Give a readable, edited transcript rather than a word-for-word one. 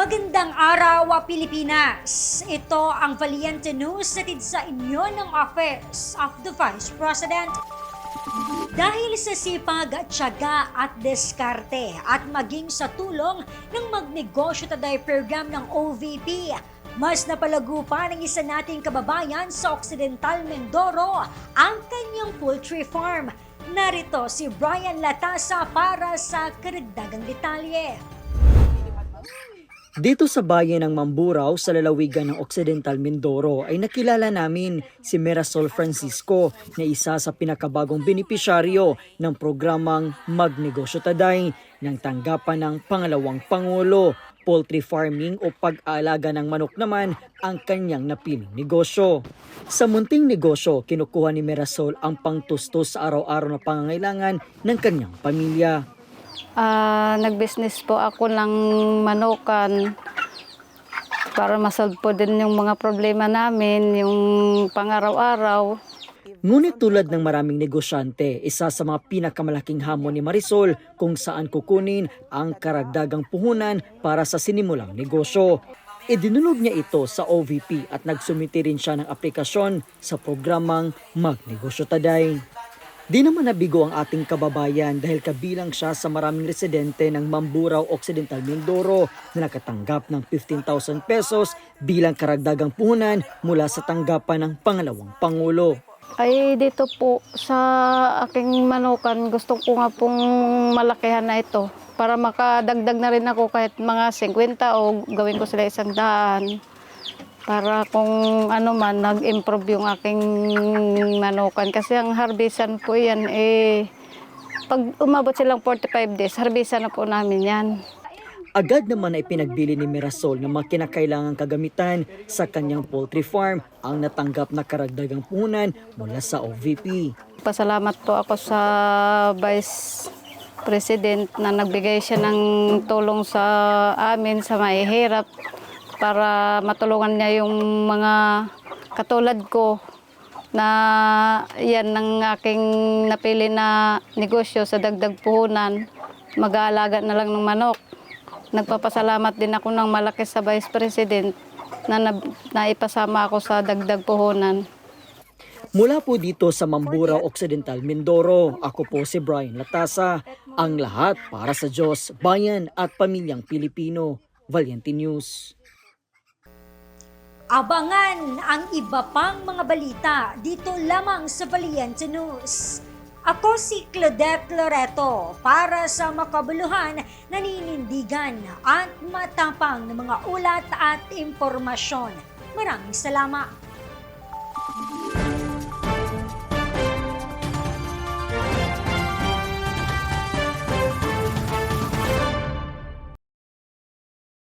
Magandang araw, Pilipinas! Ito ang Valiente News hatid sa inyo ng Office of the Vice President. Dahil sa sipag, tiyaga at diskarte at maging sa tulong ng Magnegosyo Taday program ng OVP, mas napalago pa ng isa nating kababayan sa Occidental Mindoro ang kanyang poultry farm. Narito si Brian Latasa para sa karagdagang detalye. Dito sa bayan ng Mamburao sa lalawigan ng Occidental Mindoro ay nakilala namin si Mirasol Francisco na isa sa pinakabagong benepisyaryo ng programang Magnegosyo Taday ng tanggapan ng pangalawang Pangulo. Poultry farming o pag-aalaga ng manok naman ang kanyang napiling negosyo. Sa munting negosyo, kinukuha ni Mirasol ang pangtustos sa araw-araw na pangangailangan ng kanyang pamilya. Nag-business po ako ng manukan para masolve po din yung mga problema namin, yung pang-araw-araw. Ngunit tulad ng maraming negosyante, isa sa mga pinakamalaking hamon ni Marisol kung saan kukunin ang karagdagang puhunan para sa sinimulang negosyo. Idinulog niya ito sa OVP at nagsumiti rin siya ng aplikasyon sa programang Magnegosyo Taday. Di naman nabigo ang ating kababayan dahil kabilang siya sa maraming residente ng Mamburao Occidental Mindoro na nakatanggap ng 15,000 pesos bilang karagdagang puhunan mula sa tanggapan ng pangalawang Pangulo. Ay dito po sa aking manukan, gusto ko nga pong malakihan na ito para makadagdag na rin ako kahit mga 50 o gawin ko sila 100. Para kung ano man, nag-improve yung aking manukan. Kasi ang harbisan po yan, pag umabot silang 45 days, harbisan na po namin yan. Agad naman ay pinagbili ni Mirasol ng mga kinakailangang kagamitan sa kanyang poultry farm ang natanggap na karagdagang puhunan mula sa OVP. Pasalamat po ako sa Vice President na nagbigay siya ng tulong sa amin, sa mahihirap, para matulungan niya yung mga katulad ko na yan ang aking napili na negosyo sa dagdag puhunan. Mag-aalaga na lang ng manok. Nagpapasalamat din ako ng malaki sa Vice President na naipasama ako sa dagdag puhunan. Mula po dito sa Mamburao Occidental Mindoro, ako po si Brian Latasa. Ang lahat para sa Diyos, bayan at pamilyang Pilipino. Valiente News. Abangan ang iba pang mga balita dito lamang sa Valiente News. Ako si Claudette Loreto para sa makabuluhan, naninindigan at matapang na mga ulat at impormasyon. Maraming salamat.